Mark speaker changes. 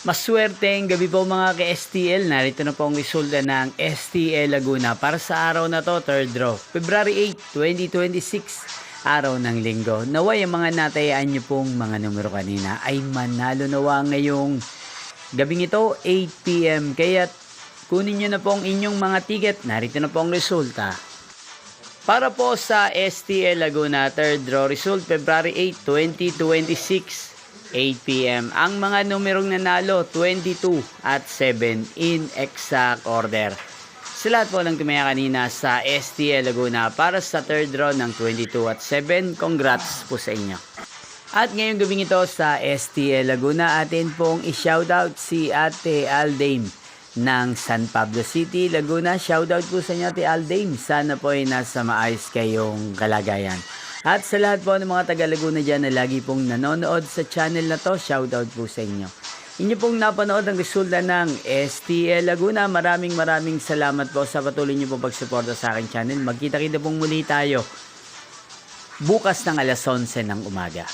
Speaker 1: Maswerteng gabi po mga ka-STL. Narito na po ang resulta ng STL Laguna para sa araw na to, third draw. February 8, 2026, araw ng linggo. Naway ang mga natayaan nyo pong mga numero kanina ay manalo nawa ngayong gabing ito, 8 PM. Kaya kunin nyo na po ang inyong mga ticket. Narito na po ang resulta. Para po sa STL Laguna, third draw result, February 8, 2026. 8 PM. Ang mga numerong nanalo, 22 at 7 in exact order. Sa lahat po ng tumaya kanina sa STL Laguna para sa third draw ng 22 at 7, congrats po sa inyo. At ngayong gabing ito sa STL Laguna, atin pong i-shoutout si Ate Aldane ng San Pablo City, Laguna. Shoutout po sa inyo, Ate Aldane. Sana po ay nasa maayos kayong kalagayan. At sa lahat po ng mga taga Laguna dyan na lagi pong nanonood sa channel na to, shoutout po sa inyo. Inyo pong napanood ang resulta ng STL Laguna. Maraming salamat po sa patuloy nyo pong pagsuporta sa aking channel. Magkita-kita pong muli tayo bukas ng alas 11 ng umaga.